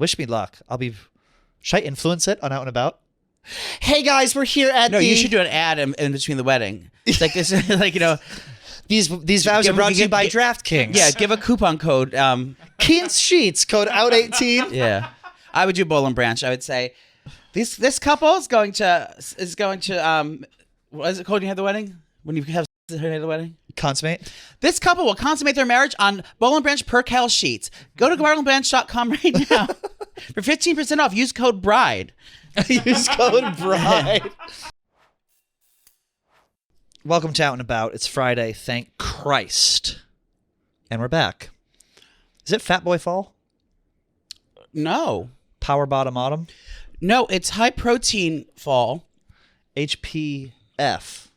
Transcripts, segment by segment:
Wish me luck. Should I influence it on Out and About? Hey guys, we're here at you should do an ad in between the wedding. It's like this, like, These vows are brought to you by DraftKings. Yeah, give a coupon code. Keen's Sheets, code OUT18. Yeah, I would do Bowl and Branch. I would say, this couple is going to what is it called when you have the wedding? When you have the wedding? Consummate. This couple will consummate their marriage on Bowl and Branch Percale sheets. Go to bowlandbranch.com right now for 15% off. Use code BRIDE. Use code BRIDE. Welcome to Out and About. It's Friday, thank Christ. And we're back. Is it Fat Boy Fall? No. Power Bottom Autumn? No, it's High Protein Fall. HPF.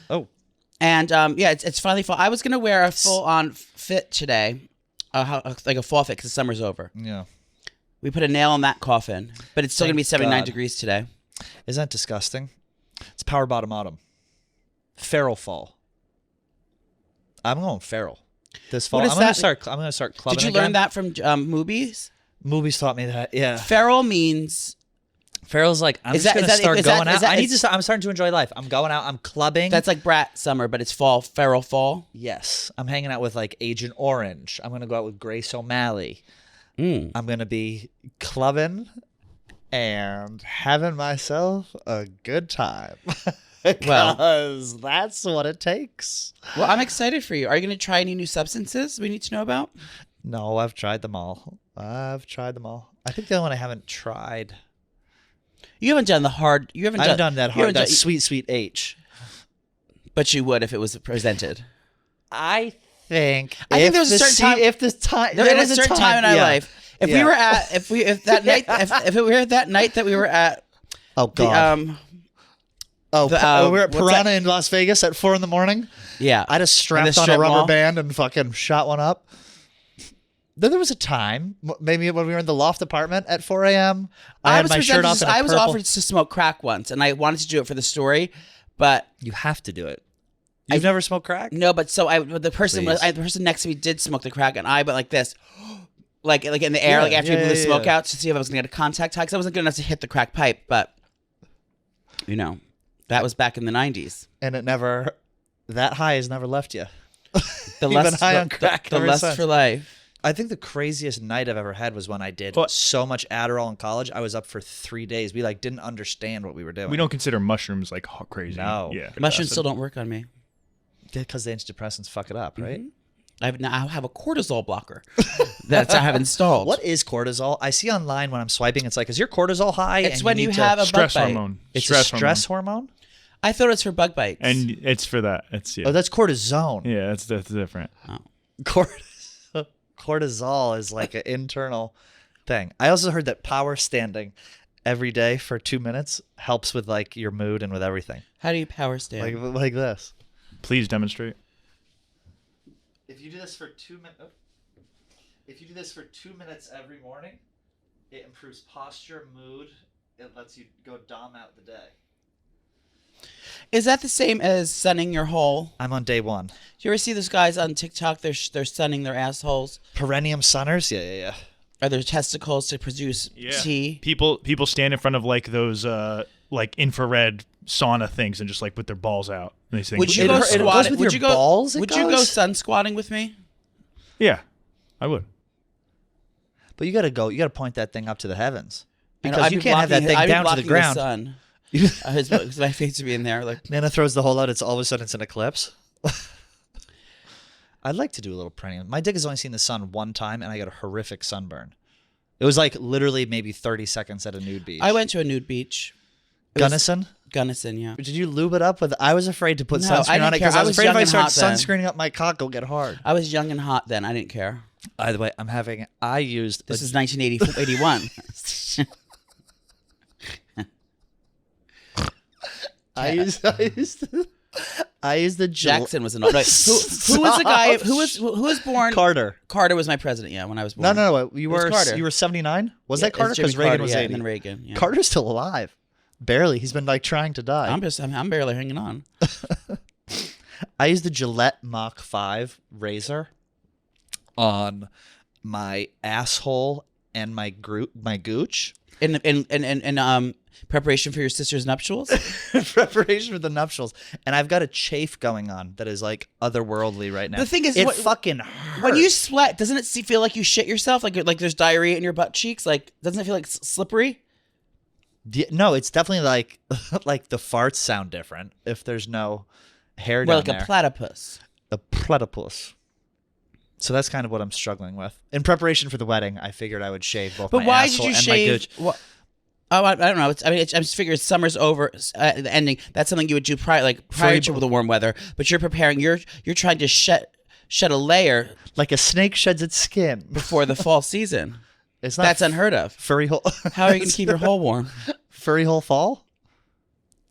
Oh. And it's finally fall. I was going to wear a full-on fit today, like a fall fit because the summer's over. Yeah. We put a nail in that coffin, but it's still going to be 79 God. degrees today. Isn't that disgusting? It's Power Bottom Autumn. Feral Fall. I'm going feral this fall. I'm going to start clubbing. Did you learn that from movies? Movies taught me that. Yeah. Feral means. Feral's like, I'm just going to start going out. I'm starting to enjoy life. I'm going out. I'm clubbing. That's like brat summer, but it's fall. Feral fall. Yes. I'm hanging out with like Agent Orange. I'm going to go out with Grace O'Malley. I'm going to be clubbing and having myself a good time. Because that's what it takes. Well, I'm excited for you. Are you going to try any new substances we need to know about? No, I've tried them all. I think the only one I haven't tried. You haven't done the hard. You haven't done that hard. That sweet H. But you would if it was presented. I think there was a certain time. There was a certain time in our life. If we were at, if that night, if it were that night that we were at. Oh God. We were at Piranha in Las Vegas at 4 a.m. Yeah. I just strapped on a rubber band and fucking shot one up. Then there was a time, maybe when we were in the loft apartment at 4 a.m. I had my shirt off. I was offered to smoke crack once, and I wanted to do it for the story, but you have to do it. You've never smoked crack? No, but the person next to me did smoke the crack, and I went like this, like in the air, like after you blew the smoke out to see if I was gonna get a contact high, because I wasn't good enough to hit the crack pipe, but that was back in the 90s. And that high has never left you. The lust high on crack. The lust for life. I think the craziest night I've ever had was when I did so much Adderall in college. I was up for 3 days. We didn't understand what we were doing. We don't consider mushrooms like crazy. No. Yeah. Mushrooms still don't work on me. Because the antidepressants fuck it up, right? Mm-hmm. I have a cortisol blocker that I have installed. What is cortisol? I see online when I'm swiping, it's like, is your cortisol high? It's when you have a bug bite. Hormone. It's a stress hormone? I thought it was for bug bites. And it's for that. Oh, that's cortisone. Yeah, that's different. Oh. Cortisol is like an internal thing. I also heard that power standing every day for 2 minutes helps with like your mood and with everything. How do you power stand? Like this. Please demonstrate. If you do this for 2 minutes, every morning, it improves posture, mood. It lets you go dom out the day. Is that the same as sunning your hole? I'm on day 1. Do you ever see those guys on TikTok? They're sunning their assholes. Perennium sunners? Yeah. Are their testicles to produce tea? People stand in front of like those like infrared sauna things and just like put their balls out. And they think, would you go squatting? Would you go sun squatting with me? Yeah, I would. But you gotta go. You gotta point that thing up to the heavens because you can't have that thing down to the ground. The sun. My face would be in there. Like Nana throws the hole out. It's all of a sudden it's an eclipse. I'd like to do a little perennium. My dick has only seen the sun one time, and I got a horrific sunburn. It was like literally maybe 30 seconds at a nude beach. I went to a nude beach. Gunnison, yeah. Did you lube it up with? I was afraid to put sunscreen on it because I was afraid if I started sunscreening up my cock, it'll get hard. I was young and hot then. I didn't care. Either way, This is 1981. I used the Jackson was an who was the guy who was born? Carter. Carter was my president. Yeah, when I was born. No. You were 79. Was that Carter? Because Reagan was 80. And then Reagan. Yeah. Carter's still alive. Barely. He's been like trying to die. I'm barely hanging on. I used the Gillette Mach 5 razor on my asshole and my gooch. In preparation for your sister's nuptials? Preparation for the nuptials. And I've got a chafe going on that is like otherworldly right now. The thing is, it fucking hurts. When you sweat, doesn't it feel like you shit yourself? Like there's diarrhea in your butt cheeks? Like, doesn't it feel like slippery? No, it's definitely like the farts sound different if there's no hair down there. Like a platypus. A platypus. So that's kind of what I'm struggling with. In preparation for the wedding, I figured I would shave both my asshole and my gooch. Oh, I don't know. I just figured summer's over, the ending. That's something you would do prior to the warm weather. But you're preparing. You're trying to shed a layer like a snake sheds its skin before the fall season. That's unheard of. Furry hole. How are you going to keep your hole warm? Furry hole fall?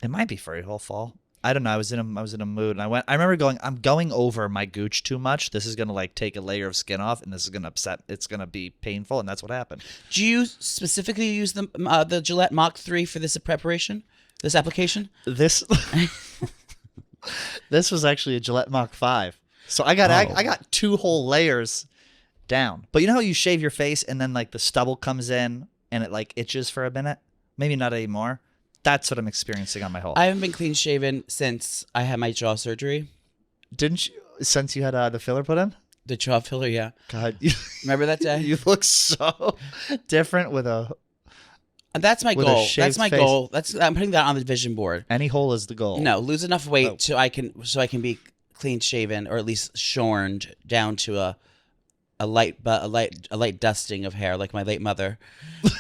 It might be furry hole fall. I don't know. I was in a mood, and I remember going, I'm going over my gooch too much. This is gonna like take a layer of skin off, and this is gonna upset. It's gonna be painful, and that's what happened. Do you specifically use the Gillette Mach 3 for this preparation, this application? This was actually a Gillette Mach 5. So I got 2 whole layers down. But you know how you shave your face, and then like the stubble comes in, and it like itches for a minute. Maybe not anymore. That's what I'm experiencing on my hole. I haven't been clean shaven since I had my jaw surgery. Didn't you? Since you had the filler put in? The jaw filler, yeah. God. Remember that day? You look so different with a... And that's my goal. That's my face. goal. I'm putting that on the vision board. Any hole is the goal. No, lose enough weight so I can be clean shaven, or at least shorned down to a light dusting of hair, like my late mother.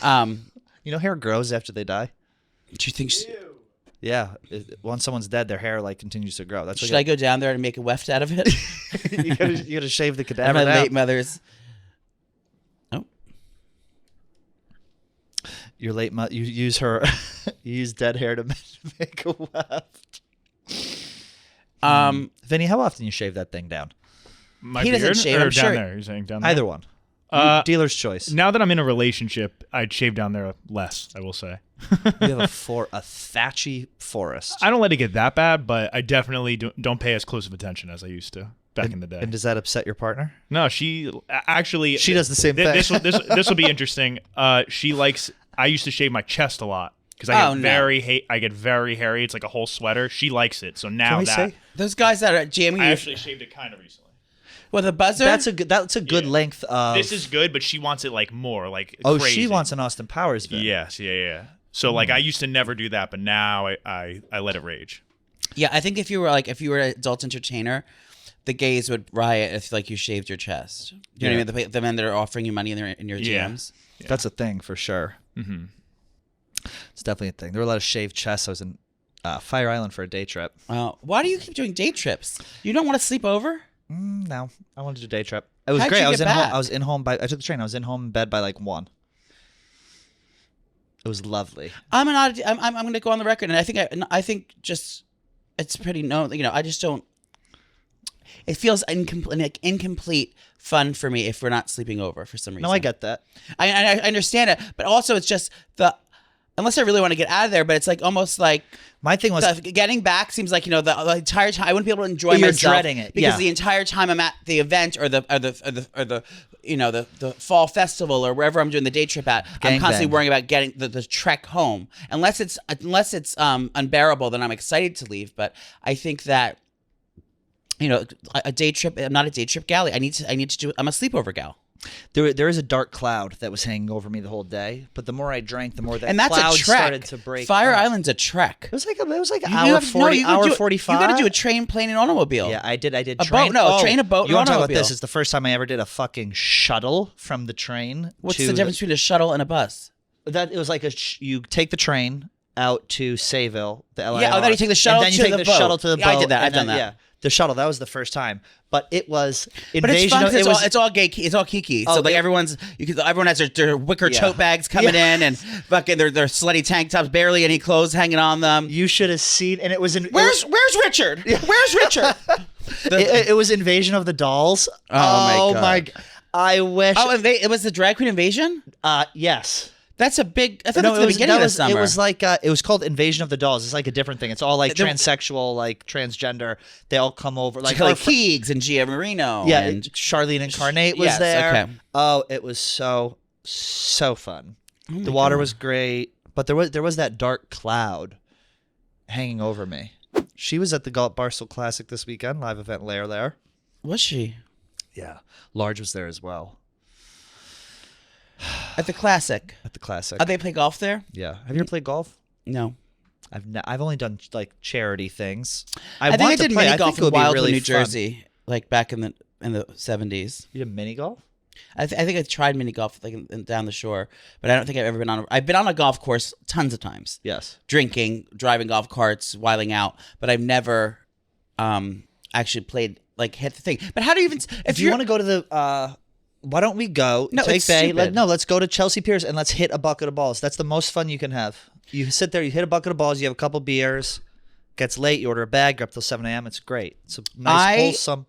You know, hair grows after they die. Do you think? Yeah, once someone's dead, their hair like continues to grow. That's should I go down there and make a weft out of it? you gotta shave the cadaver. My down. late mother's. Oh, your late mother. You use her. You use dead hair to make a weft. Vinny, how often you shave that thing down? My he beard doesn't shave. or I'm down sure. there? You're saying down there? Either one. Dealer's choice. Now that I'm in a relationship, I'd shave down there less, I will say. You have a thatchy forest. I don't let it get that bad, but I definitely don't pay as close of attention as I used to back in the day. And does that upset your partner? No, she actually... She does the same thing. This will be interesting. She likes... I used to shave my chest a lot because I get very hairy. It's like a whole sweater. She likes it, so now those guys that are jamming. I actually shaved it kind of recently. With a buzzer? That's a good length of... This is good, but she wants it like more, like crazy. She wants an Austin Powers vid. Yes, yeah. So like I used to never do that, but now I let it rage. Yeah, I think if you were an adult entertainer, the gays would riot if like you shaved your chest. You know what I mean? The men that are offering you money in your DMs. Yeah. That's a thing for sure. Mm-hmm. It's definitely a thing. There were a lot of shaved chests. I was in Fire Island for a day trip. Why do you keep doing day trips? You don't want to sleep over? No, I wanted to do a day trip. It was How'd great. you I was get in back? home. I was in home I took the train. I was in home in bed by like 1. It was lovely. I'm going to go on the record, and I think just it's pretty known. You know, I just don't. It feels incomplete fun for me if we're not sleeping over for some reason. No, I get that. I understand it, but also it's just unless I really want to get out of there, but it's like almost like my thing was getting back seems like, you know, the entire time I wouldn't be able to enjoy myself. You're dreading it because the entire time I'm at the event or the you know the fall festival or wherever I'm doing the day trip at, I'm constantly worrying about getting the trek home. Unless it's unbearable, then I'm excited to leave. But I think that, you know, a day trip. I'm not a day trip gal. I need to do. I'm a sleepover gal. There is a dark cloud that was hanging over me the whole day, but the more I drank, the more that and that's cloud a trek. started to break. Fire Island's a trek. It was like an hour 40, hour 45. You got to do a train, plane, and automobile. Yeah, I did. A train. boat? No, a train, a boat, you and want to talk automobile. about this? It's the first time I ever did a fucking shuttle from the train. What's the difference between a shuttle and a bus? That it was like you take the train out to Sayville, the LIR. Yeah, then you take the shuttle and then you take the boat. shuttle to the boat. Yeah, I did that. I've done that. Yeah. The shuttle, that was the first time, but it was invasion. But it's fun of, because it's all gay. It's all kiki. So like everyone has their wicker tote bags coming in and fucking their slutty tank tops, barely any clothes hanging on them. You should have seen, and it was Where's Richard? Where's Richard? It was Invasion of the Dolls. Oh my god! I wish. Oh, it was the drag queen invasion. Yes. That's a big. I thought it was the beginning of the summer. It was like it was called Invasion of the Dolls. It's like a different thing. It's all like transsexual, like transgender. They all come over, like Keegs and Gia Marino. Yeah, and Charlene Incarnate was there. Okay. Oh, it was so So fun. Oh The water was great, but there was that dark cloud hanging over me. She was at the Barstool Classic this weekend, live event there. Was she? Yeah. Large was there as well. At the Classic? At the Classic. Oh, they play golf there? Yeah. Have you ever played golf? No. I've only done like charity things. I think I did mini golf in Wildwood, really New fun. Jersey, like back in the 70s. You did mini golf? I think I tried mini golf like down the shore, but I don't think I've ever been on. I've been on a golf course tons of times. Yes. Drinking, driving golf carts, whiling out, but I've never actually played like hit the thing. But how do you even? If you want to go to the, why don't we go? No, take it's Bay. stupid. Let's go to Chelsea Piers and let's hit a bucket of balls. That's the most fun you can have. You sit there, you hit a bucket of balls, you have a couple beers. Gets late, you order a bag, you're up till 7 a.m. It's great. It's a nice, wholesome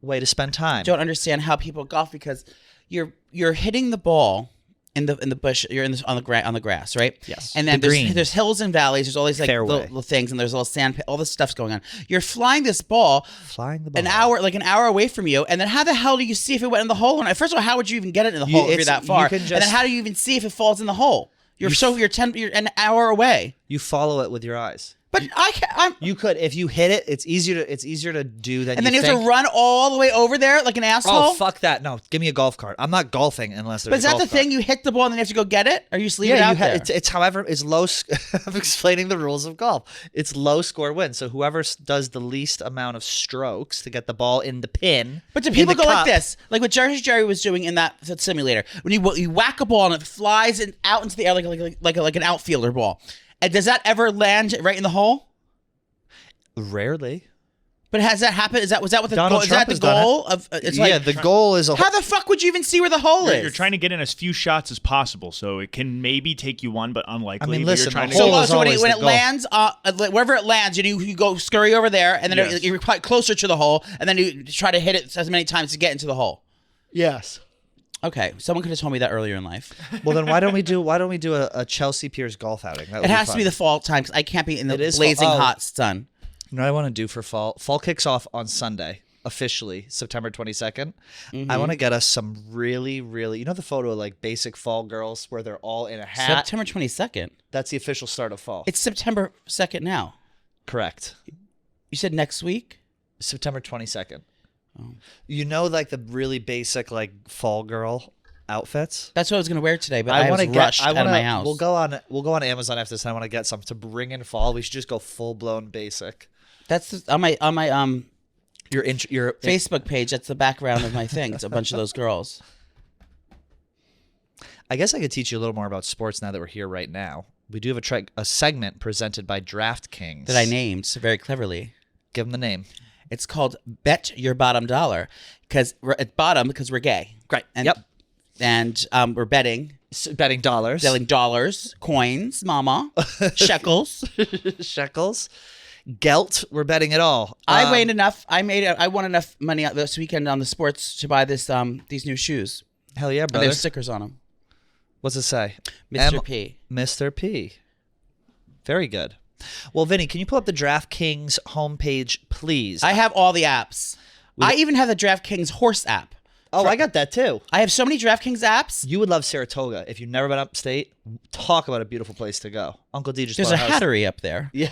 way to spend time. Don't understand how people golf because you're hitting the ball in the bush. You're on the grass, right? Yes. And then The there's hills and valleys. There's all these like little things, and there's little sand. All this stuff's going on. You're flying this ball. An hour away from you, and then how the hell do you see if it went in the hole? And first of all, how would you even get it in the hole if you're that far? And then how do you even see if it falls in the hole? You're an hour away. You follow it with your eyes. But you could if you hit it. It's easier to do than. And then you have to run all the way over there like an asshole. Oh fuck that! No, give me a golf cart. I'm not golfing unless there's. But is that the thing? You hit the ball and then you have to go get it, or you just leave it out there? It's however it's low. I'm explaining the rules of golf. It's low score wins. So whoever does the least amount of strokes to get the ball in the pin. But do people go like this, like what Jerry was doing in that simulator? When you whack a ball and it flies out into the air like an outfielder ball, and does that ever land right in the hole? Rarely. But has that happened? Was that what the Donald goal? Trump is that the goal of? It's like, the goal is. How the fuck would you even see where the hole is? You're trying to get in as few shots as possible, so it can maybe take you one, but unlikely. I mean, listen. You're So when it lands, wherever it lands, you go scurry over there, and then you're quite closer to the hole, and then you try to hit it as many times to get into the hole. Yes. Okay, someone could have told me that earlier in life. Well, then why don't we do a Chelsea Piers golf outing? It has to be the fall time because I can't be in the blazing hot sun. You know what I want to do for fall? Fall kicks off on Sunday, officially, September 22nd. Mm-hmm. I want to get us some really, really... You know the photo of like basic fall girls where they're all in a hat? September 22nd? That's the official start of fall. It's September 2nd now. Correct. You said next week? September 22nd. Oh. You know like the really basic like fall girl outfits? That's what I was going to wear today, but I was rushed out of my house. We'll go on Amazon after this, and I want to get some to bring in fall. We should just go full-blown basic. That's on my your Facebook page. That's the background of my thing. It's a bunch of those girls. I guess I could teach you a little more about sports now that we're here right now. We do have a segment presented by DraftKings that I named very cleverly. Give them the name. It's called Bet Your Bottom Dollar because we're at bottom because we're gay. Great. And we're betting dollars, selling dollars, coins, mama, shekels, gelt. We're betting it all. I weighed enough. I won enough money out this weekend on the sports to buy these new shoes. Hell yeah, brother! And there's stickers on them. What's it say? Mr. P. Mr. P. Very good. Well, Vinny, can you pull up the DraftKings homepage, please? I have all the apps. I even have the DraftKings horse app. Oh, I got that too. I have so many DraftKings apps. You would love Saratoga. If you've never been upstate, talk about a beautiful place to go. Uncle D just There's bought a hattery up there. Yeah.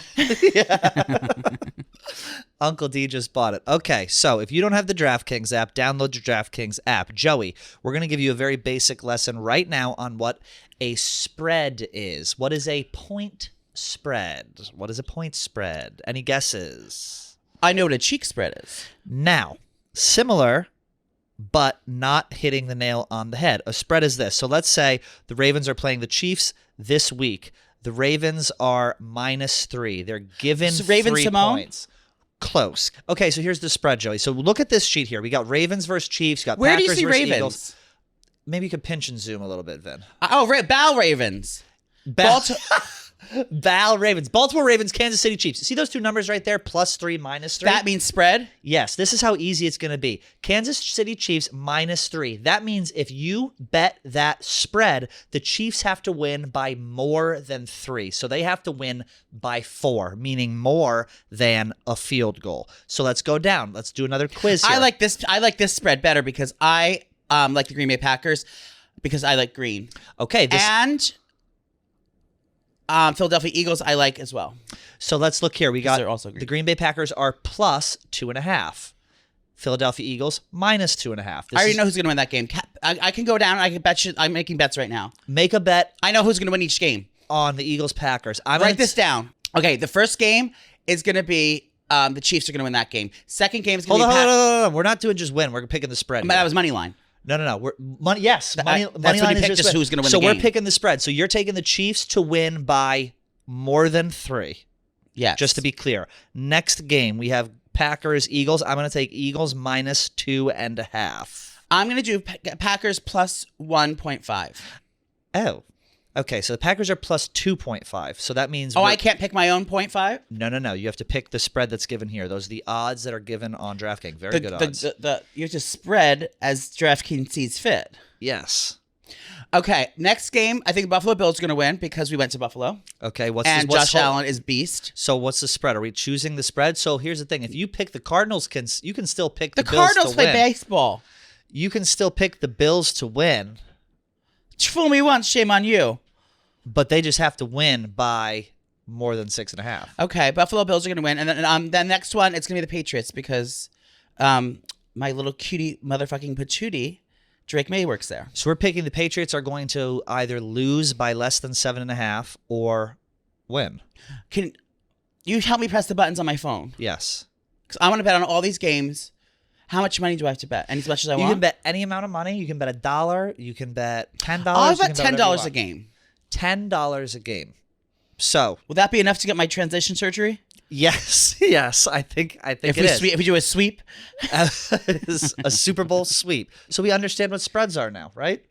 Uncle D just bought it. Okay, so if you don't have the DraftKings app, download your DraftKings app. Joey, we're going to give you a very basic lesson right now on what a spread is. What is a point spread? What is a point spread? Any guesses? I know what a cheek spread is. Now, similar, but not hitting the nail on the head. A spread is this. So let's say the Ravens are playing the Chiefs this week. The Ravens are -3. They're given 3 points. Close. Okay, so here's the spread, Joey. So look at this sheet here. We got Ravens versus Chiefs. You got Where Packers do you see versus Ravens? Eagles. Maybe you could pinch and zoom a little bit, Vin. Bal Ravens. Val Ravens. Baltimore Ravens, Kansas City Chiefs. See those two numbers right there? +3, -3? That means spread? Yes. This is how easy it's going to be. Kansas City Chiefs -3. That means if you bet that spread, the Chiefs have to win by more than 3. So they have to win by 4, meaning more than a field goal. So let's go down. Let's do another quiz here. I like this spread better because I like the Green Bay Packers. because I like green. Okay. And Philadelphia Eagles I like as well. So let's look here. We got they're also green. The Green Bay Packers are plus 2.5. Philadelphia Eagles minus 2.5. I already know who's going to win that game. I can go down. I can bet you. I'm making bets right now. Make a bet. I know who's going to win each game. On the Eagles Packers. Write this down. Okay, the first game is going to be the Chiefs are going to win that game. Second game is going to be Hold on. We're not doing just win. We're picking the spread. But that was money line. No. We're money. Yes, money that's line when you is pick just who's going to win so the game. we're picking the spread. So you're taking the Chiefs to win by more than 3. Yes. Just to be clear. Next game we have Packers Eagles. I'm going to take Eagles minus 2.5. I'm going to do Packers plus 1.5. Oh. Okay, so the Packers are plus 2.5. So that means I can't pick my own 0.5? No. You have to pick the spread that's given here. Those are the odds that are given on DraftKings. Very good odds. You have to spread as DraftKings sees fit. Yes. Okay, next game, I think Buffalo Bills are going to win because we went to Buffalo. Okay, Josh Allen is beast. So what's the spread? Are we choosing the spread? So here's the thing: if you pick the Cardinals, you can still pick the Bills Cardinals to win. play baseball. You can still pick the Bills to win. Fool me once, shame on you. But they just have to win by more than 6.5. Okay, Buffalo Bills are going to win, and then the next one it's going to be the Patriots because my little cutie motherfucking patootie. Drake May works there. So we're picking the Patriots are going to either lose by less than 7.5 or win. Can you help me press the buttons on my phone? Yes. Because I want to bet on all these games. How much money do I have to bet? As much as I want? You can bet any amount of money. You can bet $1. You can bet $10. I'll bet $10 a game. $10 a game. So will that be enough to get my transition surgery? Yes, I think if we do a sweep, it is a Super Bowl sweep. So we understand what spreads are now, right?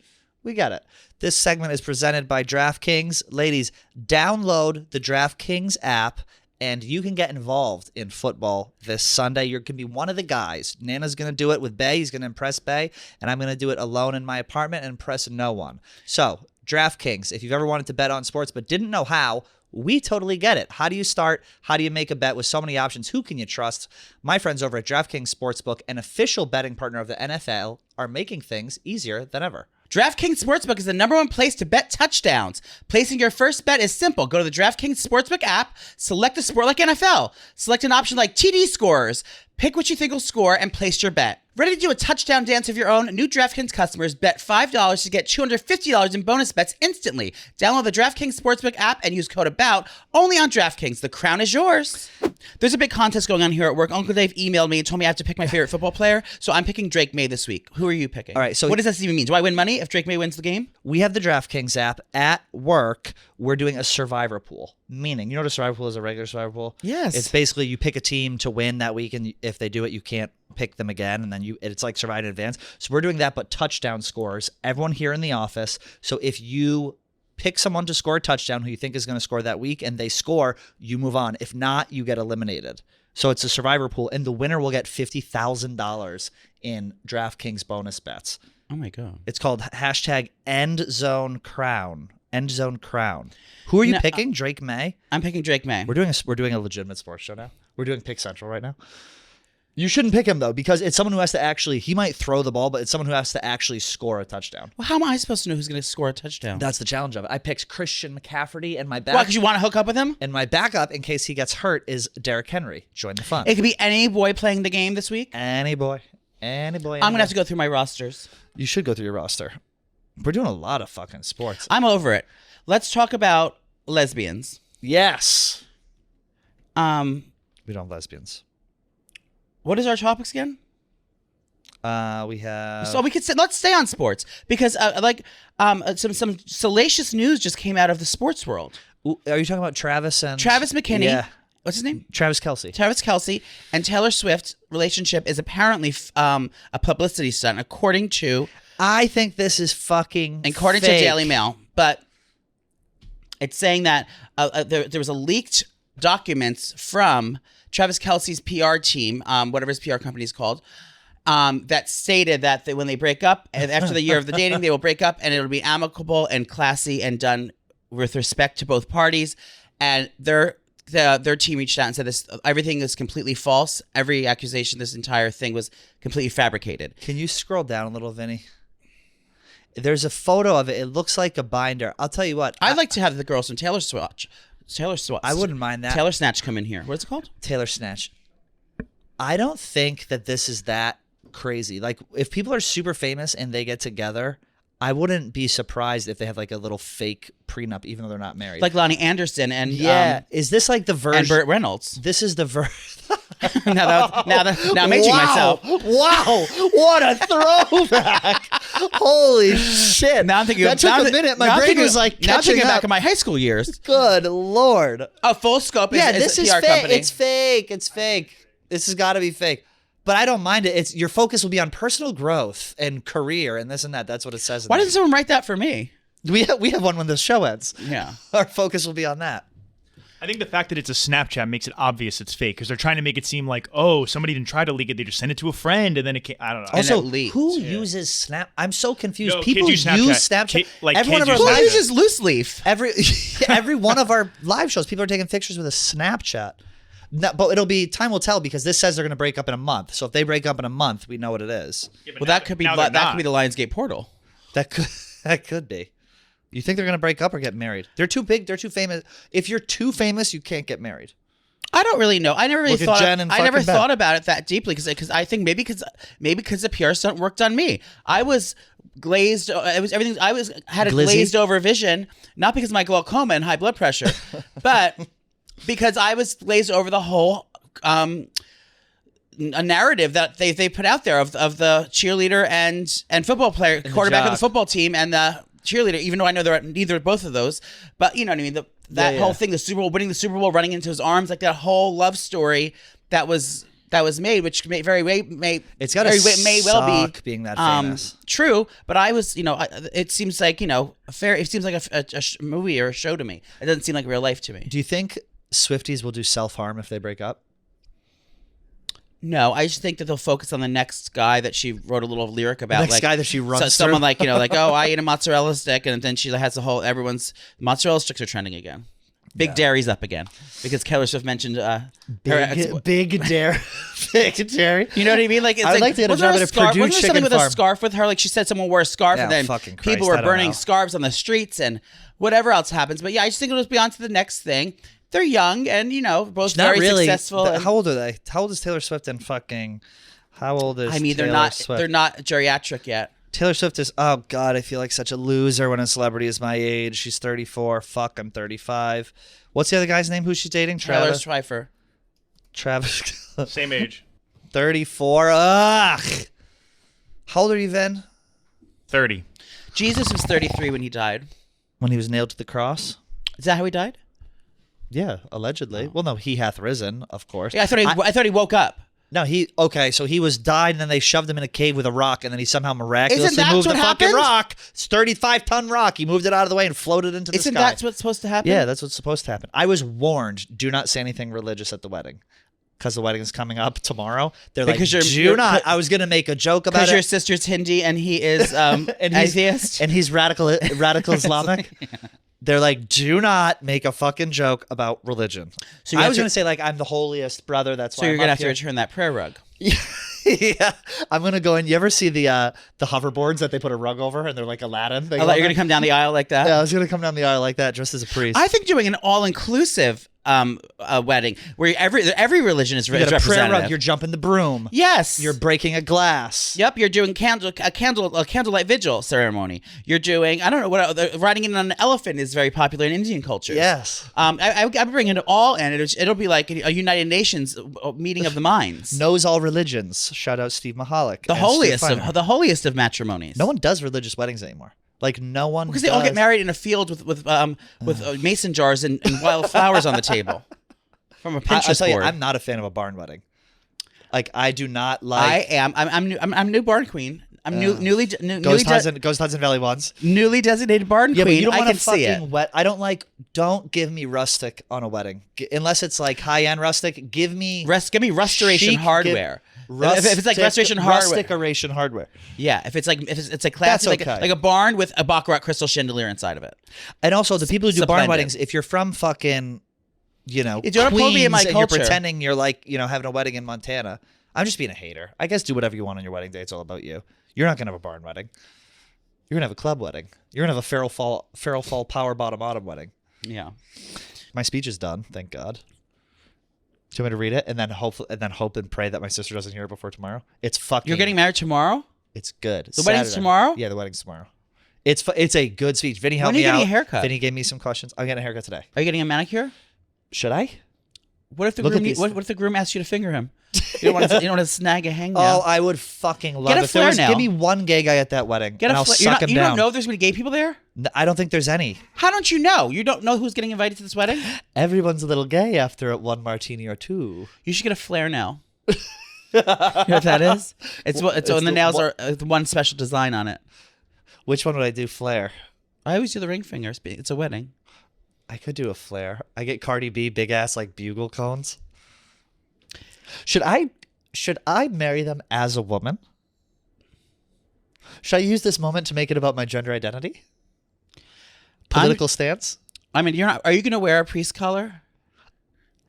We got it. This segment is presented by DraftKings. Ladies, download the DraftKings app, and you can get involved in football this Sunday. You can be one of the guys. Nana's going to do it with Bay. He's going to impress Bay, and I'm going to do it alone in my apartment and impress no one. So DraftKings, if you've ever wanted to bet on sports but didn't know how, we totally get it. How do you start? How do you make a bet with so many options? Who can you trust? My friends over at DraftKings Sportsbook, an official betting partner of the NFL, are making things easier than ever. DraftKings Sportsbook is the #1 place to bet touchdowns. Placing your first bet is simple. Go to the DraftKings Sportsbook app, select a sport like NFL, select an option like TD scorers, pick what you think will score, and place your bet. Ready to do a touchdown dance of your own? New DraftKings customers bet $5 to get $250 in bonus bets instantly. Download the DraftKings Sportsbook app and use code ABOUT only on DraftKings. The crown is yours. There's a big contest going on here at work. Uncle Dave emailed me and told me I have to pick my favorite football player, so I'm picking Drake May this week. Who are you picking? All right, so what does this even mean? Do I win money if Drake May wins the game? We have the DraftKings app at work. We're doing a survivor pool, meaning, you know what a survivor pool is, a regular survivor pool? Yes. It's basically you pick a team to win that week, and if they do it, you can't pick them again, and then it's like survive in advance. So we're doing that, but touchdown scores. Everyone here in the office. So if you pick someone to score a touchdown who you think is going to score that week, and they score, you move on. If not, you get eliminated. So it's a survivor pool, and the winner will get $50,000 in DraftKings bonus bets. Oh my God. It's called #EndZoneCrown. Endzone Crown. Who are you picking? Drake May? I'm picking Drake May. We're doing a legitimate sports show now. We're doing Pick Central right now. You shouldn't pick him, though, because it's someone who has to actually, he might throw the ball, but it's someone who has to actually score a touchdown. Well, how am I supposed to know who's going to score a touchdown? That's the challenge of it. I picked Christian McCaffrey, and my Why, because you want to hook up with him? And my backup, in case he gets hurt, is Derrick Henry. Join the fun. It could be any boy playing the game this week? Any boy. I'm going to have to go through my rosters. You should go through your roster. We're doing a lot of fucking sports. I'm over it. Let's talk about lesbians. Yes. We don't have lesbians. What is our topics again? We have. So we could let's stay on sports because some salacious news just came out of the sports world. Ooh, are you talking about Travis McKinney? Yeah. What's his name? Travis Kelce. Travis Kelce and Taylor Swift's relationship is apparently a publicity stunt, according to. I think this is fucking. According fake. to Daily Mail, but it's saying that there was a leaked documents from Travis Kelce's PR team, whatever his PR company is called, that stated that when they break up, after the year of the dating, they will break up and it'll be amicable and classy and done with respect to both parties. And their team reached out and said everything is completely false. Every accusation, this entire thing was completely fabricated. Can you scroll down a little, Vinny? There's a photo of it. It looks like a binder. I'll tell you what. I'd like to have the girls from Taylor Swatch. I wouldn't mind that. Taylor Snatch come in here. What's it called? Taylor Snatch. I don't think that this is that crazy. Like, if people are super famous and they get together, I wouldn't be surprised if they have like a little fake prenup, even though they're not married. Like Lonnie Anderson and is this like the version? And Burt Reynolds. This is the version. now I'm aging myself. Wow, what a throwback! Holy shit! Now I'm thinking. That took a minute. My brain was like now I'm thinking catching up. back in my high school years. Good Lord! Oh, Full Scope is, this a is PR fake. company. It's fake. It's fake. This has got to be fake. But I don't mind it. It's your focus will be on personal growth and career and this and that. That's what it says. Why doesn't someone write that for me? We have one when the show ends. Yeah, our focus will be on that. I think the fact that it's a Snapchat makes it obvious it's fake because they're trying to make it seem like, oh, somebody didn't try to leak it. They just sent it to a friend and then it came. I don't know. Also, leaked. who uses Snap? I'm so confused. No, People kids use use Snapchat. Snapchat. Every one of our Kids use Who live, uses Loose Leaf? every one of our live shows, people are taking pictures with a Snapchat. No, but time will tell because this says they're going to break up in a month. So if they break up in a month, we know what it is. Yeah, Well, that could be the Lionsgate portal. That could be. You think they're going to break up or get married? They're too big. They're too famous. If you're too famous, you can't get married. I don't really know. I never really Look at thought. Jen and I never fucking Ben. thought about it that deeply because I think maybe because the PR stunt worked on me. I was glazed. It was everything. Had a Glizzy? glazed over vision, not because of my glaucoma and high blood pressure, but because I was glazed over the whole a narrative that they put out there of the cheerleader and football player, quarterback of the football team and the cheerleader. Even though I know they're neither both of those, but you know what I mean. That whole thing, the Super Bowl, winning the Super Bowl, running into his arms, like that whole love story that was made, which may well be being that famous. True, but I was, it seems like it seems like a movie or a show to me. It doesn't seem like real life to me. Do you think Swifties will do self-harm if they break up? No, I just think that they'll focus on the next guy that she wrote a little lyric about. Next guy that she runs through? Someone like, oh, I ate a mozzarella stick, and then she has the whole, everyone's, mozzarella sticks are trending again. Big Dairy's up again because Taylor Swift mentioned Big Dairy. Big Dairy. You know what I mean? Like, I'd like to get a job at a Purdue wasn't there something chicken with farm? a scarf with her? Like she said, someone wore a scarf, and then people were burning scarves on the streets, and whatever else happens. But yeah, I just think it'll just be on to the next thing. They're young and, both very successful. How old are they? How old is Taylor Swift and fucking... How old is Taylor Swift? They're not geriatric yet. Taylor Swift is... Oh, God, I feel like such a loser when a celebrity is my age. She's 34. Fuck, I'm 35. What's the other guy's name who she's dating? Taylor Schreifer. Travis. Same age. 34. Ugh. How old are you, Vin? 30. Jesus was 33 when he died. When he was nailed to the cross? Is that how he died? Yeah, allegedly. Well, no, he hath risen, of course. Yeah, I thought he woke up. No, so he was died, and then they shoved him in a cave with a rock, and then he somehow miraculously Isn't that moved the what fucking happened? rock. It's 35-ton rock. He moved it out of the way and floated into the sky. Isn't that what's supposed to happen? Yeah, that's what's supposed to happen. I was warned, do not say anything religious at the wedding. Because the wedding is coming up tomorro're. They're because like, do not. I was going to make a joke about it. Because your sister's Hindi and he is atheist. And he's radical Islamic. Yeah. They're like, do not make a fucking joke about religion. So I was going to say, like, I'm the holiest brother. That's why you're going to have here. to return that prayer rug. Yeah. I'm going to go in. You ever see the hoverboards that they put a rug over and they're like Aladdin? You're going to come down the aisle like that? Yeah, I was going to come down the aisle like that dressed as a priest. I think doing an all-inclusive wedding where every religion is representative. Prayer rug, you're jumping the broom. Yes. You're breaking a glass. Yep, you're doing a candlelight vigil ceremony. You're doing, I don't know, riding in on an elephant is very popular in Indian culture. Yes. I bring it all in. It'll be like a United Nations meeting of the minds. Knows all religions. Shout out Steve Mahalik. The holiest of matrimonies. No one does religious weddings anymore. Like no one because they all get married in a field with mason jars and wild flowers on the table from a Pinterest board. I'm not a fan of a barn wedding. Like I do not like. I'm new barn queen. I'm newly Ghost Hudson Valley ones. Newly designated barn queen. But you don't want I can see it. I don't like. Don't give me rustic on a wedding unless it's like high end rustic. Give me restoration hardware. If it's like restoration hardware. Yeah, if it's like classic, like a barn with a baccarat crystal chandelier inside of it. And also the people who do barn weddings, if you're from fucking, Queens and you're pretending you're like, having a wedding in Montana, I'm just being a hater. I guess do whatever you want on your wedding day. It's all about you. You're not gonna have a barn wedding. You're gonna have a club wedding. You're gonna have a Feral Fall Power Bottom Autumn wedding. Yeah. My speech is done, thank God. Do you want me to read it and then hope and pray that my sister doesn't hear it before tomorrow? It's fucking. You're getting married tomorrow? It's good. The wedding's tomorrow? Yeah, the wedding's tomorrow. It's a good speech. Vinny helped me out. When are you getting a haircut? Vinny gave me some questions. I'm getting a haircut today. Are you getting a manicure? Should I? What if the groom asks you to finger him? You don't want to snag a hangnail. Oh, I would fucking love Get a it. flare nail. Give me one gay guy at that wedding, and I'll suck him down. You don't know if there's going to be gay people there? I don't think there's any. How don't you know? You don't know who's getting invited to this wedding? Everyone's a little gay after one martini or two. You should get a flare nail. You know what that is? It's when the nails are one special design on it. Which one would I do? Flare. I always do the ring fingers. It's a wedding. I could do a flare. I get Cardi B big ass like bugle cones. Should I marry them as a woman? Should I use this moment to make it about my gender identity? Political stance? I mean, are you going to wear a priest collar?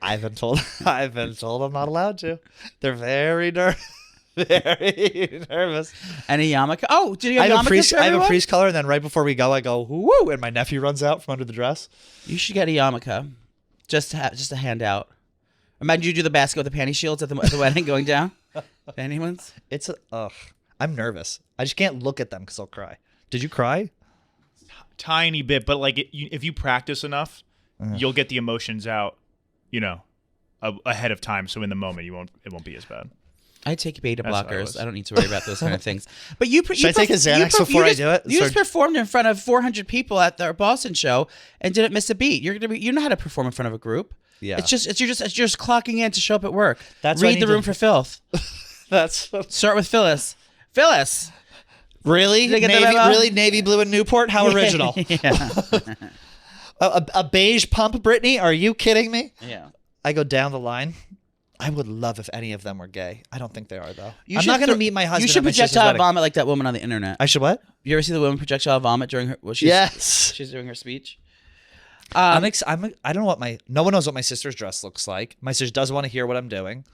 I've been told I'm not allowed to. They're very very nervous. And a yarmulke. Oh, did you have yarmulkes? I have a priest collar, and then right before we go, I go woo, and my nephew runs out from under the dress. You should get a yarmulke, just to hand out. Imagine you do the basket with the panty shields at the wedding going down. Panty ones. I'm nervous. I just can't look at them because I'll cry. Did you cry? Tiny bit, but like if you practice enough, you'll get the emotions out, ahead of time. So in the moment, it won't be as bad. I take beta blockers. I don't need to worry about those kind of things. But should I take a Xanax before I do it? You just performed in front of 400 people at the Boston show and didn't miss a beat. You know how to perform in front of a group. Yeah. You're just clocking in to show up at work. Read the room for filth. Start with Phyllis. Phyllis. Really? Navy blue and Newport? How original. a beige pump, Brittany? Are you kidding me? Yeah. I go down the line. I would love if any of them were gay. I don't think they are, though. I'm not going to meet my husband. You should projectile vomit like that woman on the internet. I should what? You ever see the woman projectile vomit during her? She's doing her speech. I don't know no one knows what my sister's dress looks like. My sister doesn't want to hear what I'm doing.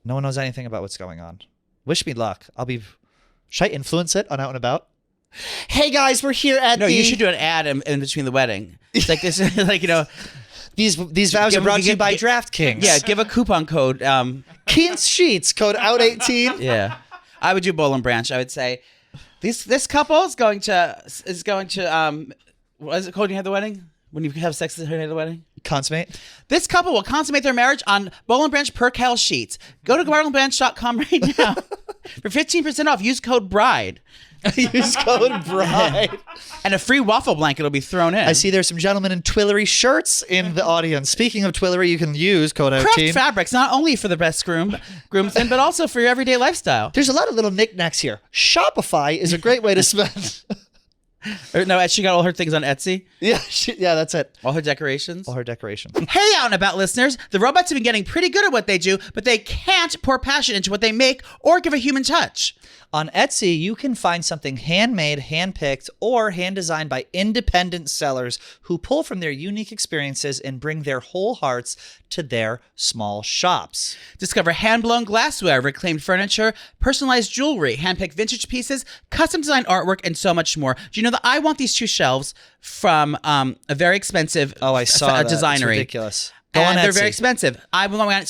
No one knows anything about what's going on. Wish me luck. Should I influence it on Out and About? Hey guys, we're here at you should do an ad in between the wedding. It's like this, These vows are brought to you by DraftKings. Yeah, give a coupon code. Keens Sheets, code OUT18. Yeah, I would do Bowl and Branch. I would say, this couple is going to what is it called when you have the wedding? When you have sex at the wedding? Consummate. This couple will consummate their marriage on Bowl and Branch Percale sheets. Go to bowlandbranch.com right now for 15% off. Use code BRIDE. Use code BRIDE. And a free waffle blanket will be thrown in. I see there's some gentlemen in Twillery shirts in the audience. Speaking of Twillery, you can use code OUT18. Craft fabrics, not only for the best groomsmen, but also for your everyday lifestyle. There's a lot of little knickknacks here. Shopify is a great way to spend. No, she got all her things on Etsy. Yeah, that's it. All her decorations. Hey, Out and About listeners, the robots have been getting pretty good at what they do, but they can't pour passion into what they make or give a human touch. On Etsy, you can find something handmade, handpicked, or hand-designed by independent sellers who pull from their unique experiences and bring their whole hearts to their small shops. Discover hand-blown glassware, reclaimed furniture, personalized jewelry, handpicked vintage pieces, custom-designed artwork, and so much more. Do you know that I want these 2 shelves from a very expensive designery? It's ridiculous. They're very expensive. I'm going on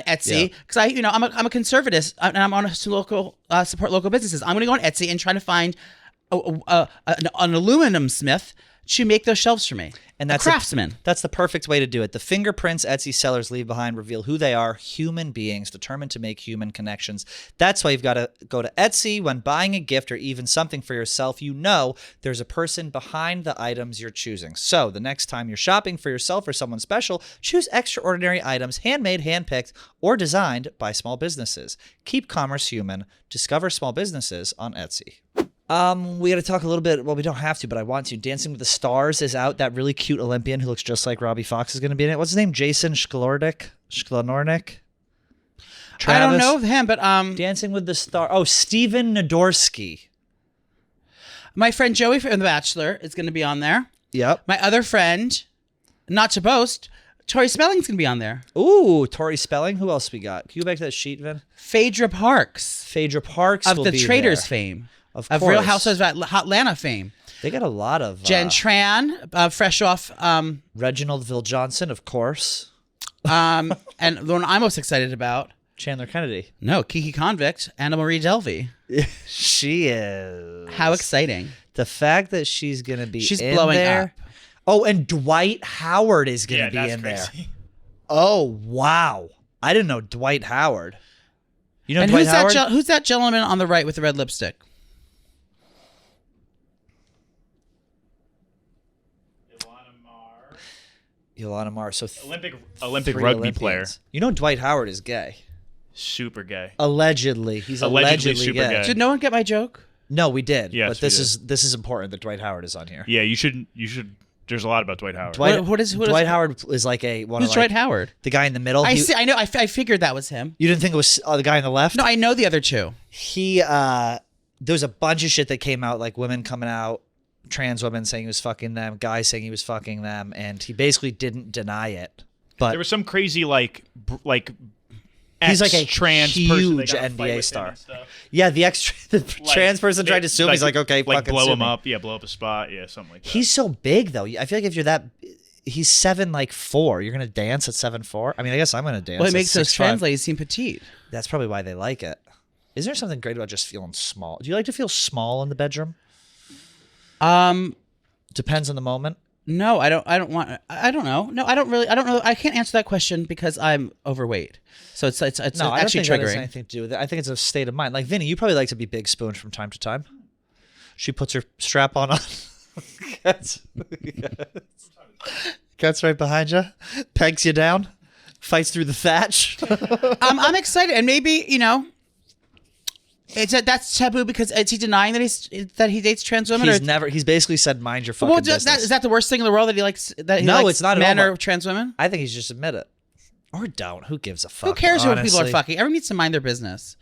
Etsy because I'm a conservative and I'm on local support local businesses. I'm going to go on Etsy and try to find an aluminum smith to make those shelves for me. And that's a craftsman. That's the perfect way to do it. The fingerprints Etsy sellers leave behind reveal who they are, human beings determined to make human connections. That's why you've got to go to Etsy when buying a gift or even something for yourself. You know there's a person behind the items you're choosing. So the next time you're shopping for yourself or someone special, choose extraordinary items, handmade, handpicked, or designed by small businesses. Keep commerce human. Discover small businesses on Etsy. We got to talk a little bit. Well, we don't have to, but I want to. Dancing with the Stars is out. That really cute Olympian who looks just like Robbie Fox is going to be in it. What's his name? Jason Shklornik? I don't know him, but Dancing with the Stars. Oh, Steven Nadorsky. My friend Joey from The Bachelor is going to be on there. Yep. My other friend, not to boast, Tori Spelling's going to be on there. Ooh, Tori Spelling. Who else we got? Can you go back to that sheet, Vin? Phaedra Parks. Phaedra Parks of will the be Traitors there. fame. Of Real course. Housewives of Atlanta fame. They got a lot of Jen Tran, fresh off. Reginald Viljohnson, of course. And the one I'm most excited about. Chandler Kennedy. No, Kiki Convict, Anna Marie Delvey. She is. How exciting! The fact that she's gonna be in blowing there. up. Oh, and Dwight Howard is gonna be in there. Oh wow! I didn't know Dwight Howard. You know and Dwight Howard? who's that gentleman on the right with the red lipstick? Ilana Mar. So Olympic three rugby Olympians. player. You know Dwight Howard is gay. Super gay. Allegedly, he's Allegedly allegedly super gay. gay. Did no one get my joke? No, we did. Yes, but this is important that Dwight Howard is on here. Yeah, you should. There's a lot about Dwight Howard. Dwight Howard is like Who's Dwight Howard? The guy in the middle. I see. I know. I figured that was him. You didn't think it was the guy on the left? No, I know the other two. He there was a bunch of shit that came out, like women coming out, trans women saying he was fucking them, guys saying he was fucking them, and he basically didn't deny it. But there was some crazy like he's like a trans huge person NBA star. Yeah, the trans person tried to sue him. He's like, okay, like fucking blow sue him me. up. Yeah, blow up a spot. Yeah, something like that. He's so big though. I feel like if you're that, he's 7'4". You're gonna dance at 7'4". I mean, I guess I'm gonna dance. Well, it at makes those 6'5". trans ladies seem petite. That's probably why they like it. Is there something great about just feeling small? Do you like to feel small in the bedroom? Depends on the moment. No, I don't want. I don't know. No, I don't really. I don't know. I can't answer that question because I'm overweight. So it's No, I actually don't think that has triggering. anything to do with it. I think it's a state of mind. Like Vinny, you probably like to be big spooned from time to time. She puts her strap on. Cat's right behind you, pegs you down, fights through the thatch. I'm excited, and maybe that's taboo because is he denying that he dates trans women? He's basically said, mind your fucking Well, business. is that the worst thing in the world that he likes? That he No, likes it's not at men all. or trans women. I think he's just admit it. Or don't. Who gives a fuck? Who cares what people are honestly? fucking? Everyone needs to mind their business.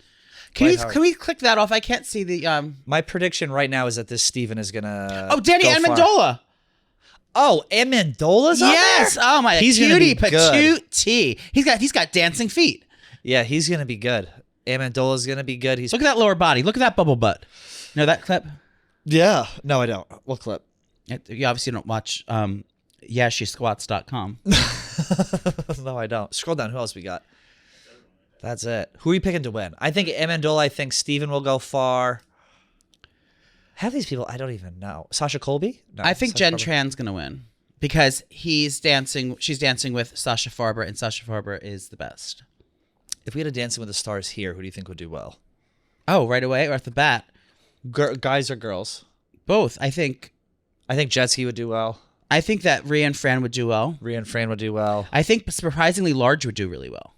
Can we click that off? I can't see the My prediction right now is that this Steven is gonna. Oh, Danny go far. Amendola. Oh, Amendola's on Yes. there? Oh my. He's gonna cutie be good. patootie. He's got dancing feet. Yeah, he's gonna be good. Amendola's gonna be good. He's Look at that lower body. Look at that bubble butt. Know that clip? yeah. No, I don't. What clip? You obviously don't watch yeahshesquats.com. No, I don't. Scroll down. Who else we got? That's it. Who are you picking to win? I think Amendola. I think Steven will go far. Half these people I don't even know. Sasha Colby? No, I think Sasha Jen Colby. Tran's gonna win because she's dancing with Sasha Farber, and Sasha Farber is the best. If we had a Dancing with the Stars here, who do you think would do well? Oh, right away or off the bat? Guys or girls? Both. I think Jetski would do well. I think that Rhea and Fran would do well. Rhea and Fran would do well. I think surprisingly Large would do really well.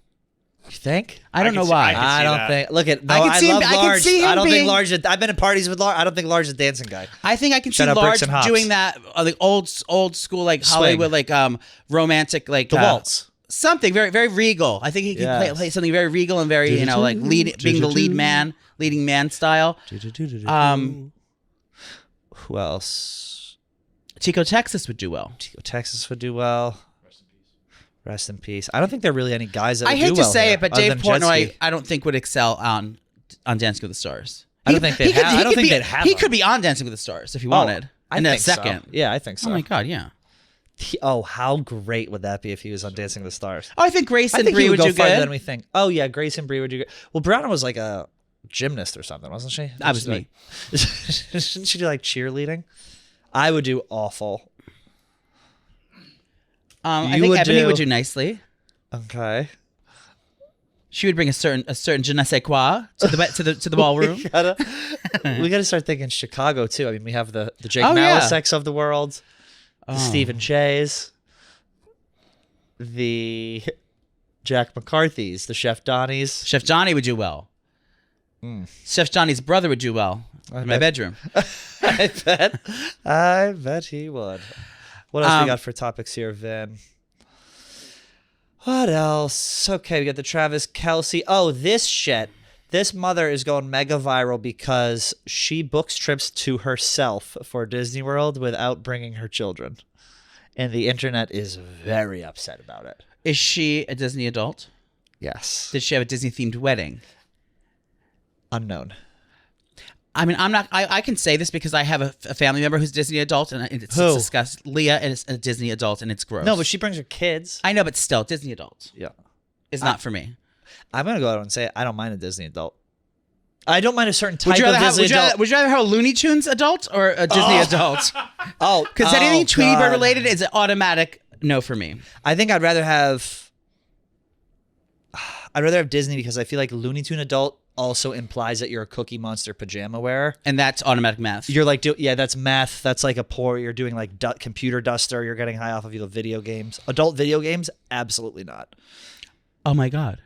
You think? I don't know why. I I see don't that. think. Look at. No, I can I see him- love I can Large. see him I don't being- think Large. I've been in parties with Large. I don't think Large is a dancing guy. I think I can Shout see out Large Bricks and Hops. doing that like old school like Hollywood like romantic like The waltz. something very very regal. I think he can Yes. play something very regal and very like being the leading man style. Who else? Chico Texas would do well. Chico Texas would do well. Rest in peace. I don't think there are really any guys that I would hate do to well say here, it, but other Dave than Portnoy Jetski. I don't think would excel on Dancing with the Stars. I don't think they'd have. I don't think they'd have He him. could be on Dancing with the Stars if he wanted. I in a think so. second. Yeah, I think so. Oh my god, yeah. Oh, how great would that be if he was on Dancing with the Stars? Oh, I think Grace I and think Brie he would would go do farther good. than we think. Oh yeah, Grace and Brie would do good. Well, Brianna was like a gymnast or something, wasn't she? That was me. Shouldn't she do like cheerleading? I would do awful. I You think would Ebony do- would do nicely. Okay. She would bring a certain je ne sais quoi to the ballroom. we gotta start thinking Chicago too. I mean, we have the Jake Oh, yeah. Malisex of the world, the Stephen Shays, the Jack McCarthy's, the Chef Donnies. Chef Johnny would do well. Chef Johnny's brother would do well in my bedroom. I bet he would. What else we got for topics here, Vin? What else? Okay, we got the Travis Kelce. Oh, this shit. This mother is going mega viral because she books trips to herself for Disney World without bringing her children. And the internet is very upset about it. Is she a Disney adult? Yes. Did she have a Disney themed wedding? Unknown. I mean, I'm not. I can say this because I have a family member who's a Disney adult, and it's Who? disgusting. Leah is a Disney adult, and it's gross. No, but she brings her kids. I know, but still, Disney adult Yeah. is not for me. I'm gonna go out and say I don't mind a Disney adult. I don't mind a certain type of Disney would adult. would you rather have a Looney Tunes adult or a Disney adult? Oh, Because anything Tweety Bird God. related is an automatic no for me. I think I'd rather have Disney because I feel like Looney Tune adult also implies that you're a Cookie Monster pajama wearer. And that's automatic math. You're like, that's meth. That's like you're doing like computer duster. You're getting high off of the video games. Adult video games, absolutely not. Oh my God.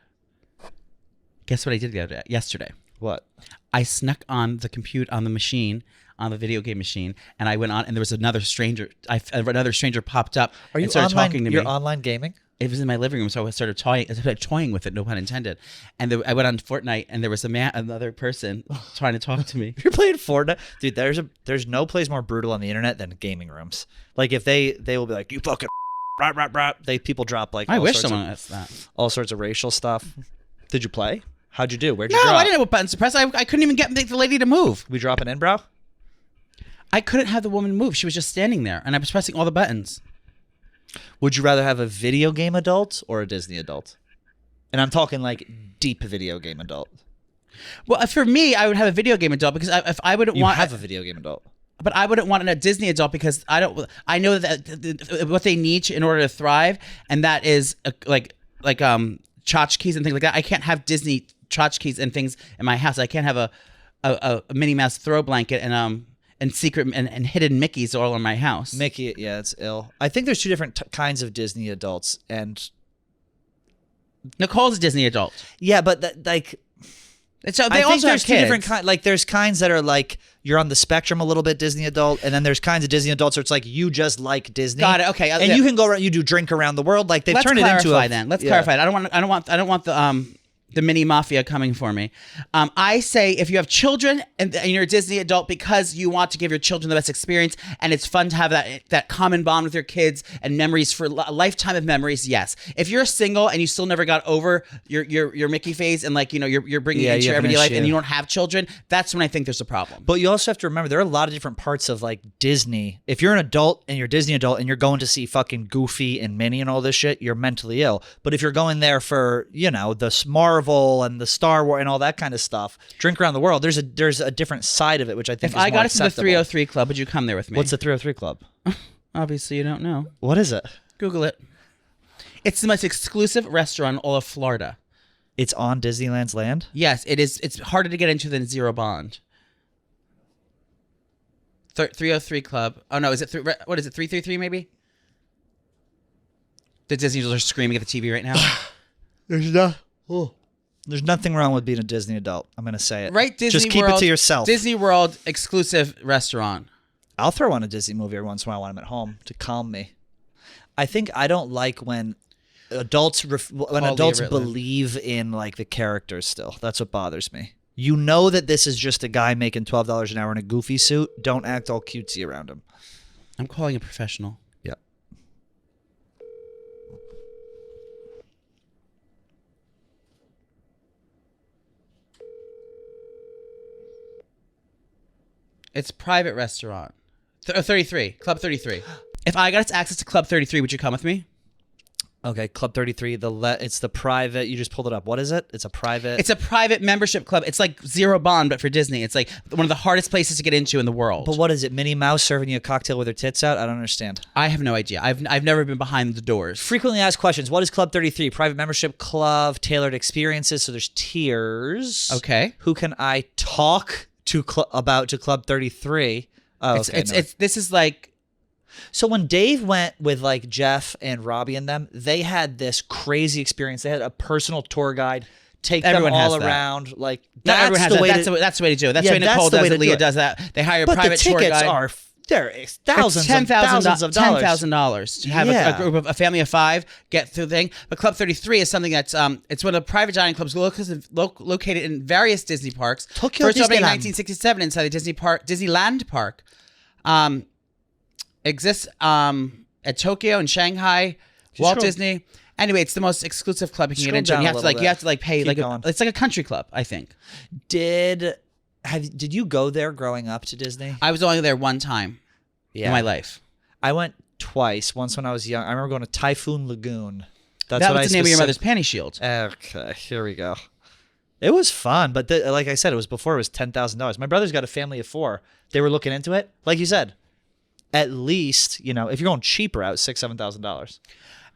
Guess what I did yesterday? What? I snuck on the machine, on the video game machine, and I went on, and there was another stranger. Another stranger popped up and started talking to me. You're online gaming? It was in my living room, so I started toying with it, no pun intended. And I went on Fortnite, and there was another person trying to talk to me. You're playing Fortnite? Dude, there's no place more brutal on the internet than gaming rooms. Like, if they will be like, you fucking people drop like I wish someone asked that. all sorts of racial stuff. Did you play? How'd you do? Where'd you No, drop? I didn't know what buttons to press. I couldn't even get the lady to move. We drop an in-brow? I couldn't have the woman move. She was just standing there, and I was pressing all the buttons. Would you rather have a video game adult or a Disney adult? And I'm talking like deep video game adult. Well, for me, I would have a video game adult because if I wouldn't You want have a video game adult. But I wouldn't want a Disney adult because I know that what they need in order to thrive, and that is like tchotchkes and things like that. I can't have Disney tchotchkes and things in my house. I can't have a Minnie Mouse throw blanket and secret and hidden Mickeys all in my house. Mickey, yeah, it's ill. I think there's two different kinds of Disney adults, and Nicole's a Disney adult. yeah, but So they I think also there's have two kids. different kinds. Like, there's kinds that are like you're on the spectrum a little bit Disney adult, and then there's kinds of Disney adults where it's like you just like Disney. Got it. Okay, and you can go around. You do drink around the world. Like, they've Let's turned it into clarify then. Let's clarify it. I don't want the mini mafia coming for me. I say if you have children and you're a Disney adult because you want to give your children the best experience and it's fun to have that common bond with your kids and memories for a lifetime of memories, yes. If you're single and you still never got over your Mickey phase and you're bringing it into your everyday life and you don't have children, that's when I think there's a problem. But you also have to remember there are a lot of different parts of like Disney. If you're an adult and you're a Disney adult and you're going to see fucking Goofy and Minnie and all this shit, you're mentally ill. But if you're going there for, the Marvel and the Star Wars and all that kind of stuff, drink around the world, there's a different side of it, which I think if is I more got into the acceptable. 303 Club, would you come there with me? What's the 303 Club? Obviously, you don't know. What is it? Google it. It's the most exclusive restaurant in all of Florida. It's on Disneyland's land? Yes, it is. It's harder to get into than Zero Bond. 303 Club. Oh no, is it what is it? 333 maybe? The Disney's are screaming at the TV right now. There's nothing wrong with being a Disney adult. I'm gonna say it. Right, Disney Just keep World, it to yourself. Disney World exclusive restaurant. I'll throw on a Disney movie every once in a while when I'm at home to calm me. I think I don't like when adults believe in like the characters still. That's what bothers me. You know that this is just a guy making $12 an hour in a Goofy suit. Don't act all cutesy around him. I'm calling a professional. Yeah. It's private restaurant. 33. Club 33. If I got access to Club 33, would you come with me? Okay, Club 33. It's the private. You just pulled it up. What is it? It's a private. It's a private membership club. It's like Zero Bond, but for Disney. It's like one of the hardest places to get into in the world. But what is it? Minnie Mouse serving you a cocktail with her tits out? I don't understand. I have no idea. I've never been behind the doors. Frequently asked questions. What is Club 33? Private membership club, tailored experiences. So there's tiers. Okay. Who can I talk to about to Club 33? Oh, okay. This is like. So when Dave went with like Jeff and Robbie and them, they had this crazy experience. They had a personal tour guide take Everyone them all has that. around. Like Not everyone has that. That's the way to do it. That's the way Nicole does it. Leah does that. They hire a private tour guide. But the tickets are they're thousands of dollars. $10,000 to have a group of a family of 5 get through the thing. But Club 33 is something that's it's one of the private dining clubs located in various Disney parks. Tokyo First opened in Disneyland. 1967 inside the Disneyland Park. Exists at Tokyo and Shanghai, Walt Disney. Anyway, it's the most exclusive club you can get into. And you have to like pay Keep like going. it's like a country club, I think. Did you go there growing up to Disney? I was only there one time in my life. I went twice. Once when I was young. I remember going to Typhoon Lagoon. That's that what was the name of your mother's panty shield. Okay, here we go. It was fun, but like I said, it was before it was $10,000. My brother's got a family of 4. They were looking into it. Like you said, at least, if you're going cheaper out, $6,000-$7,000.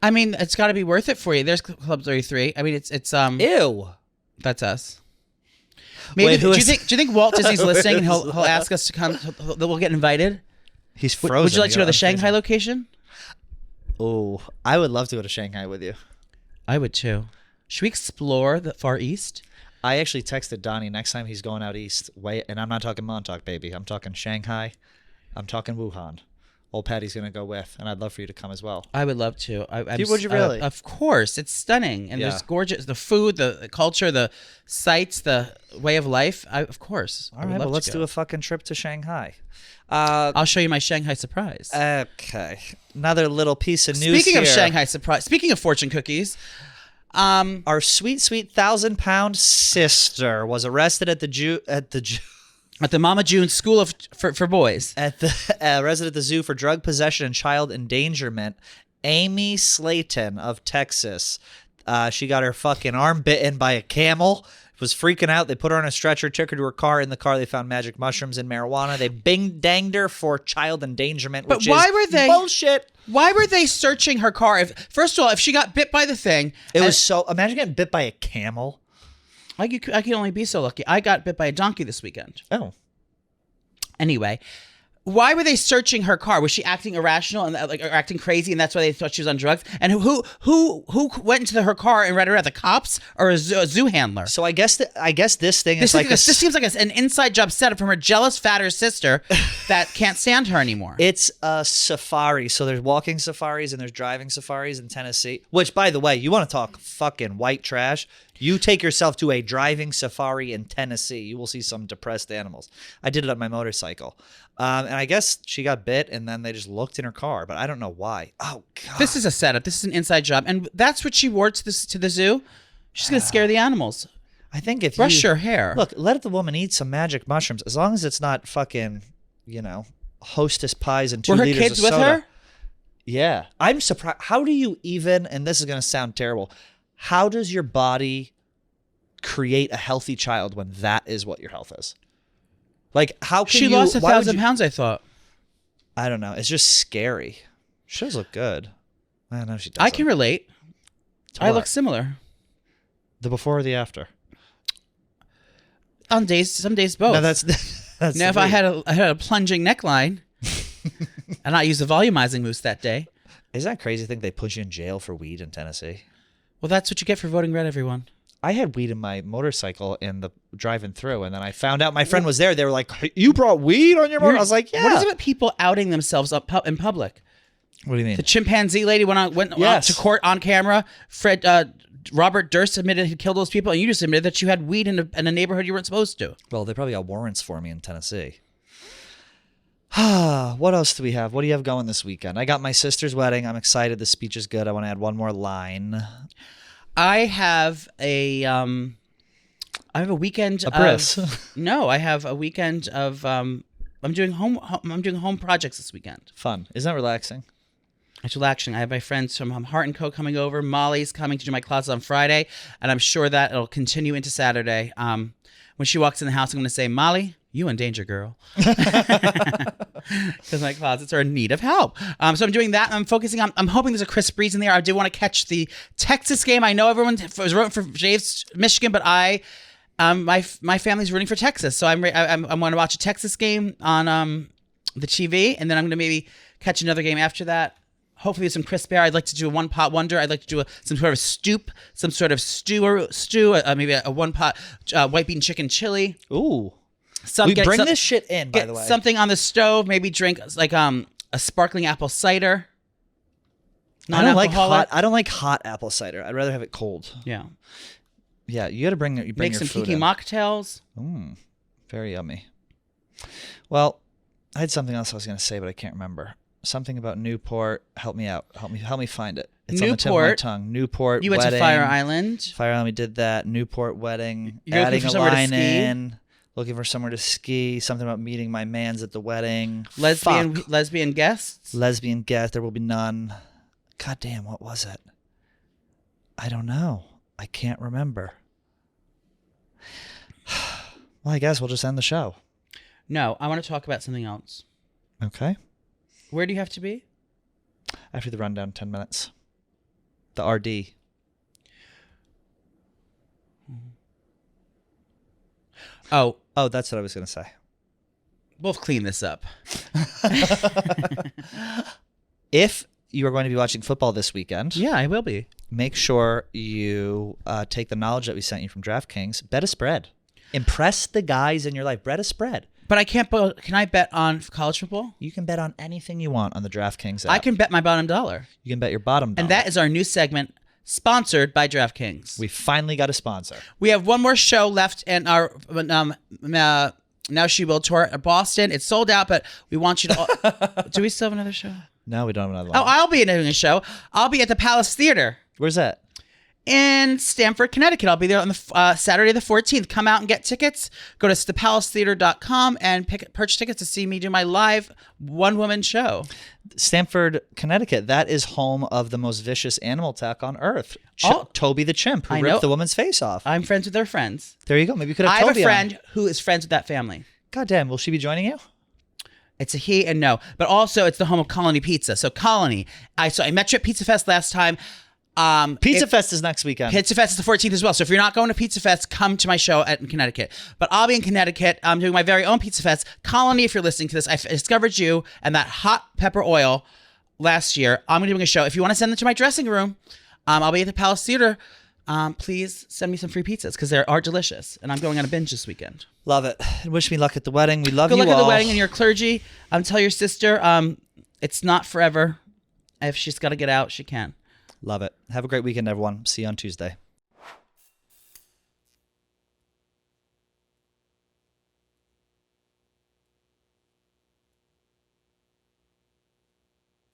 I mean, it's got to be worth it for you. There's Club 33. I mean, it's Ew. That's us. Maybe Wait, do you think Walt Disney's listening and he'll ask us to come? We'll get invited. He's frozen. Would you like to know the Shanghai location? Oh, I would love to go to Shanghai with you. I would too. Should we explore the Far East? I actually texted Donnie next time he's going out east. And I'm not talking Montauk, baby. I'm talking Shanghai. I'm talking Wuhan. Old Patty's going to go with, and I'd love for you to come as well. I would love to. Would you really? Of course. It's stunning. And there's gorgeous, the food, the culture, the sights, the way of life. Of course. All right, well, let's do a fucking trip to Shanghai. I'll show you my Shanghai surprise. Okay. Another little piece of news Speaking of here. Shanghai surprise, speaking of fortune cookies, our sweet 1,000-pound sister was arrested at the Mama June School for Boys. At the arrested at the zoo for drug possession and child endangerment. Amy Slayton of Texas. She got her fucking arm bitten by a camel. Was freaking out. They put her on a stretcher, took her to her car. In the car, they found magic mushrooms and marijuana. They danged her for child endangerment, which is bullshit. Why were they searching her car? First of all, if she got bit by the thing, imagine getting bit by a camel. I can only be so lucky. I got bit by a donkey this weekend. Oh. Anyway, why were they searching her car? Was she acting irrational and or acting crazy, and that's why they thought she was on drugs? And who went into her car and read her out? The cops or a zoo handler? So I guess this thing is like this seems like an inside job setup from her jealous, fatter sister that can't stand her anymore. It's a safari. So there's walking safaris and there's driving safaris in Tennessee. Which, by the way, you want to talk fucking white trash? You take yourself to a driving safari in Tennessee. You will see some depressed animals. I did it on my motorcycle. And I guess she got bit and then they just looked in her car, but I don't know why. Oh, God. This is a setup. This is an inside job. And that's what she wore to the zoo. She's going to scare the animals. I think if Brush your hair. Look, let the woman eat some magic mushrooms. As long as it's not fucking, Hostess pies and 2 liters of soda. Were her kids with her? Yeah. I'm surprised. How do you even, and this is going to sound terrible, how does your body create a healthy child when that is what your health is? Like, how can she lost 1,000 pounds, I thought. I don't know. It's just scary. She does look good. I know she does. I can relate. I look similar. The before or the after? Some days both. No, that's now, if I had a plunging neckline and I used a volumizing mousse that day. Isn't that crazy to think they put you in jail for weed in Tennessee? Well, that's what you get for voting red, everyone. I had weed in my motorcycle in the driving through, and then I found out my friend was there. They were like, "You brought weed on your motor?" I was like, "Yeah." What is it with people outing themselves in public? What do you mean? The chimpanzee lady went out to court on camera. Robert Durst admitted he'd killed those people, and you just admitted that you had weed in a neighborhood you weren't supposed to. Well, they probably got warrants for me in Tennessee. What else do we have? What do you have going this weekend? I got my sister's wedding. I'm excited. The speech is good. I want to add one more line. I have a weekend No, I have a weekend of I'm doing home projects this weekend. Fun. Isn't that relaxing? It's relaxing. I have my friends from Heart & Co. coming over. Molly's coming to do my closet on Friday, and I'm sure that it'll continue into Saturday. When she walks in the house, I'm going to say, "Molly, you in danger, girl," because my closets are in need of help. So I'm doing that. I'm focusing on. I'm hoping there's a Chris Breeze in there. I do want to catch the Texas game. I know everyone was rooting for James, Michigan, but my family's rooting for Texas. So I'm going to watch a Texas game on the TV, and then I'm going to maybe catch another game after that. Hopefully with some crisp bear. I'd like to do a one-pot wonder. I'd like to do some sort of stew, maybe a one-pot white bean chicken chili. Ooh. Bring this shit in, by the way. Something on the stove. Maybe drink like a sparkling apple cider. I don't like hot apple cider. I'd rather have it cold. Yeah. Yeah, you got to bring your Make some food kiki in. mocktails. Very yummy. Well, I had something else I was going to say, but I can't remember. Something about Newport. Help me out. Help me find it. It's on the tip of my tongue. Newport. You went wedding. to Fire Island. Fire Island. We did that. Newport wedding. You're looking adding for a somewhere to line ski? in. looking for somewhere to ski. Something about meeting my mans at the wedding. Lesbian Fuck. guests. Lesbian guest. There will be none. God damn, what was it? I don't know. I can't remember. Well, I guess we'll just end the show. No, I want to talk about something else. Okay. Where do you have to be? After the rundown, 10 minutes. The RD. Oh, That's what I was going to say. we'll clean this up. If you are going to be watching football this weekend, Yeah, I will be. make sure you take the knowledge that we sent you from DraftKings. Bet a spread. Impress the guys in your life. Bet a spread. But I can't. Can I bet on college football? You can bet on anything you want on the DraftKings app. I can bet my bottom dollar. You can bet your bottom dollar. And that is our new segment, sponsored by DraftKings. We finally got a sponsor. We have one more show left in our Now She Will tour at Boston. It's sold out, but we want you to. Do we still have another show? No, we don't have another one. Oh, I'll be doing a show. I'll be at the Palace Theater Where's that? in Stamford, Connecticut. I'll be there on the Saturday the 14th. Come out and get tickets. Go to thepalacetheater.com and purchase tickets to see me do my live one-woman show. Stamford, Connecticut. That is home of the most vicious animal attack on earth. Toby the chimp, who I know. ripped the woman's face off. I'm friends with their friends. There you go. Maybe you could have I Toby have a friend on. who is friends with that family. God damn. Will she be joining you? It's a he and no. But also, it's the home of Colony Pizza. So Colony, I met you at Pizza Fest last time. Pizza Fest is next weekend. Pizza Fest is the 14th as well. So if you're not going to Pizza Fest, come to my show in Connecticut. But I'll be in Connecticut. I'm doing my very own Pizza Fest. Colony, if you're listening to this, I discovered you and that hot pepper oil last year. I'm doing a show. If you want to send them to my dressing room, I'll be at the Palace Theater. Please send me some free pizzas because they are delicious. And I'm going on a binge this weekend. Love it. Wish me luck at the wedding. We love Good you luck all. at the wedding and your clergy. Tell your sister it's not forever. If she's got to get out, she can. Love it. Have a great weekend, everyone. See you on Tuesday.